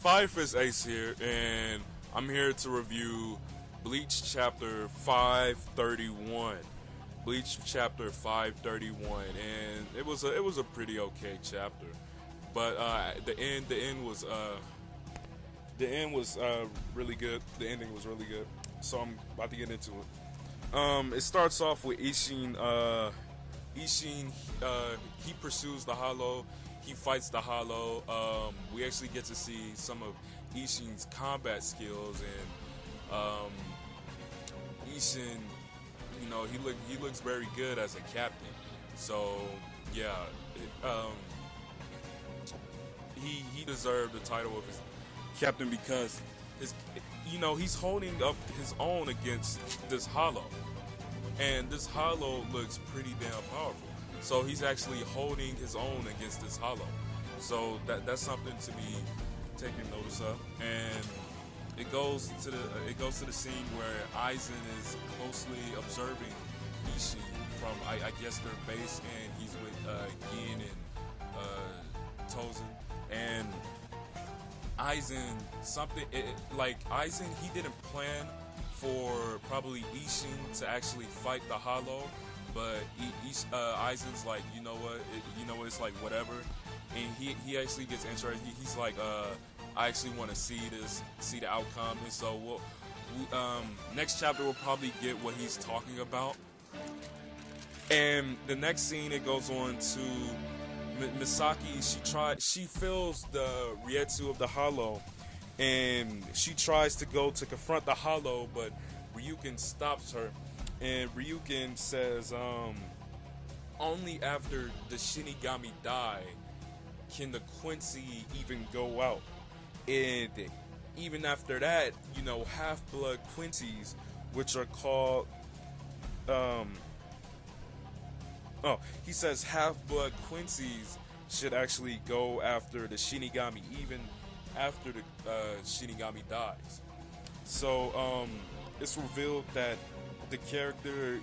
Firefist Ace here, and I'm here to review Bleach Chapter 531. Bleach Chapter 531, and it was a pretty okay chapter, but the end was really good. The ending was really good, so I'm about to get into it. It starts off with Ishin. Ishin, he pursues the Hollow. He fights the Hollow. We actually get to see some of Ishin's combat skills, and Ishin, he looks very good as a captain. So yeah, he deserved the title of his captain because he's holding up his own against this Hollow, and this Hollow looks pretty damn powerful. So he's actually holding his own against this Hollow. So that's something to be taken notice of. And it goes to the scene where Aizen is closely observing Ishin from I guess their base, and he's with Gin and Tozen. And Aizen Aizen, he didn't plan for probably Ishin to actually fight the Hollow, but Aizen's like, you know what, it's like whatever, and he actually gets interested. He's like, I actually want to see the outcome, and so next chapter we'll probably get what he's talking about. And the next scene, it goes on to Misaki. She feels the Rietsu of the Hollow, and she tries to go to confront the Hollow, but Ryuken stops her, and Ryuken says, only after the Shinigami die can the Quincy even go out. And even after that, half-blood Quincies, which are called, he says half-blood Quincies should actually go after the Shinigami, even after the Shinigami dies. So, it's revealed that the character,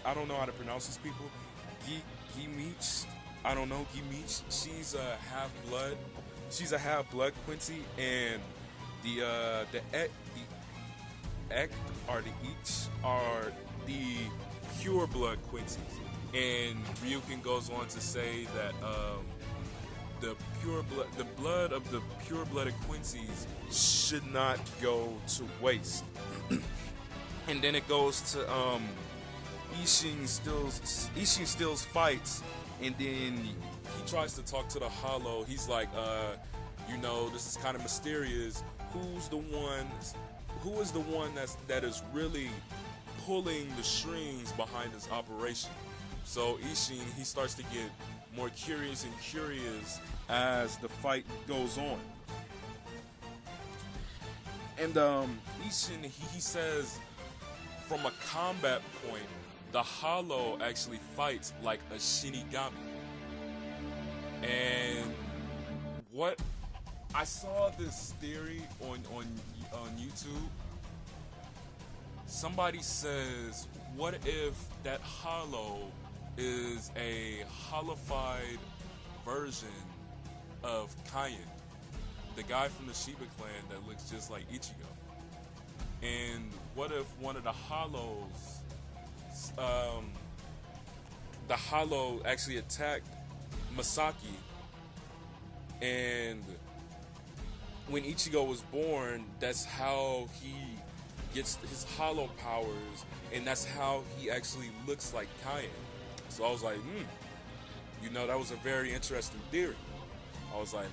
I don't know how to pronounce these people, Gimich, she's a half-blood. She's a half-blood Quincy, and the Ek or the Each are the pure-blood Quincies. And Ryuken goes on to say that the blood of the pure-blooded Quincies should not go to waste. And then it goes to Ishin stills fights, and then he tries to talk to the Hollow. He's like, this is kind of mysterious. Who is the one that is really pulling the strings behind this operation? So Ishin, he starts to get more curious as the fight goes on. And Ishin, he says, from a combat point, the Hollow actually fights like a Shinigami. And what I saw this theory on YouTube. Somebody says, what if that Hollow is a hollified version of Kaien, the guy from the Shiba clan that looks just like Ichigo? And what if one of the Hollows, the Hollow actually attacked Misaki, and when Ichigo was born, that's how he gets his Hollow powers, and that's how he actually looks like Kaien. So I was like, that was a very interesting theory. I was like,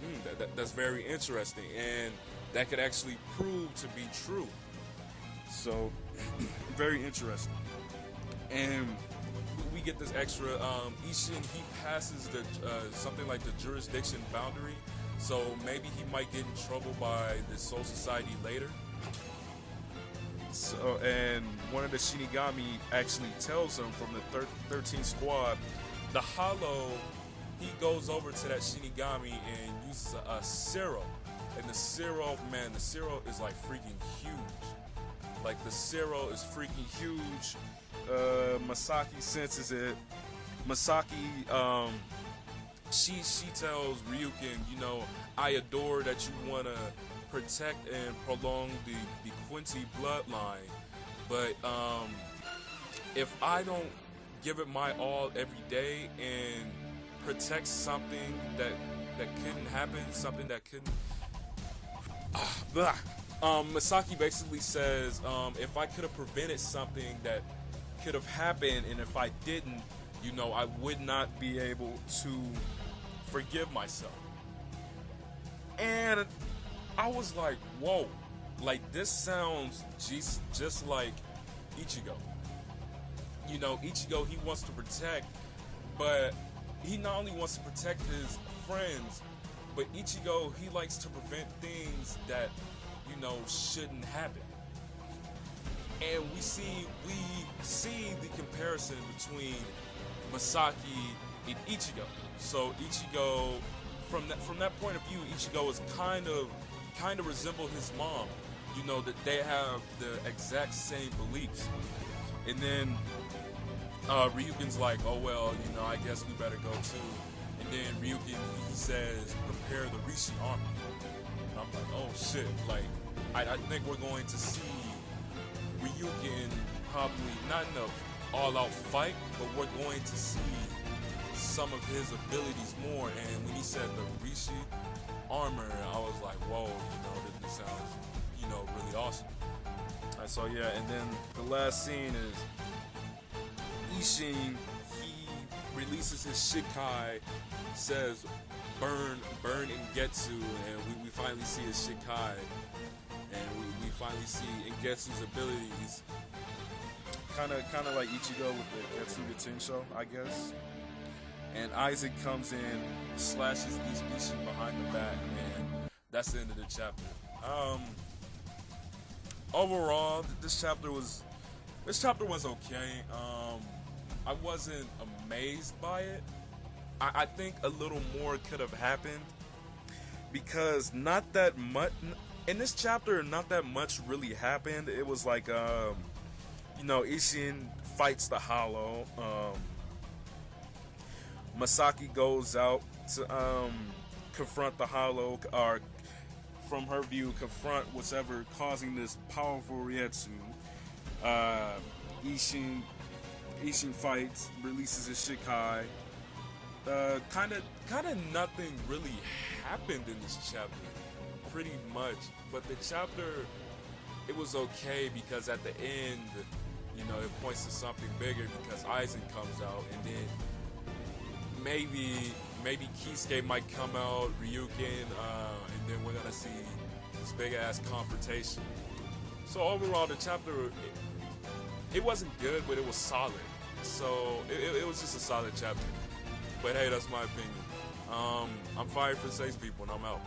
that's very interesting, and that could actually prove to be true. So, very interesting. And we get this extra, Ishin, he passes the something like the jurisdiction boundary, so maybe he might get in trouble by the Soul Society later. So, and one of the Shinigami actually tells him from the 13th squad, the Hollow, he goes over to that Shinigami and uses a Zero. And the Zero is like freaking huge. Like, the Zero is freaking huge. Masaki senses it. Masaki she tells Ryukin, you know, I adore that you want to protect and prolong the Quincy bloodline, but if I don't give it my all every day and protect something that couldn't happen, something that couldn't. Masaki basically says, if I could have prevented something that could have happened, and if I didn't, you know, I would not be able to forgive myself. And I was like, whoa, like this sounds just like Ichigo. You know, Ichigo, he wants to protect, but he not only wants to protect his friends, but Ichigo, he likes to prevent things that, you know, shouldn't happen. And we see the comparison between Masaki and Ichigo. So Ichigo, from that point of view, Ichigo is kind of resemble his mom. You know, that they have the exact same beliefs. And then Ryukin's like, oh well, you know, I guess we better go too. And then Ryukin, he says, prepare the Rishi armor. And I'm like, oh shit, like, I think we're going to see Ryukin probably not in an all-out fight, but we're going to see some of his abilities more. And when he said the Rishi armor, I was like, whoa, you know, this sounds, you know, really awesome. So yeah, and then the last scene is Ishin, he releases his Shikai, says burn Engetsu, and we finally see his Shikai, and we finally see Engetsu's abilities, kind of like Ichigo with the Getsuga Tensho, I guess. And Isaac comes in, slashes Ishin behind the back, and that's the end of the chapter. Overall, this chapter was okay. I wasn't amazed by it. I think a little more could have happened, because not that much in this chapter. Not that much really happened. It was like, you know, Ishin fights the Hollow. Masaki goes out to confront the Hollow, or from her view, confront whatever causing this powerful Ryetsu. Ishin fights, releases his Shikai. Kind of nothing really happened in this chapter, pretty much. But the chapter, it was okay because at the end, you know, it points to something bigger because Aizen comes out, and then maybe Kisuke might come out, Ryukin, and then we're gonna see this big ass confrontation. So overall, the chapter, it wasn't good, but it was solid. So it was just a solid chapter. But hey, that's my opinion. I'm fired for 6 people, and I'm out.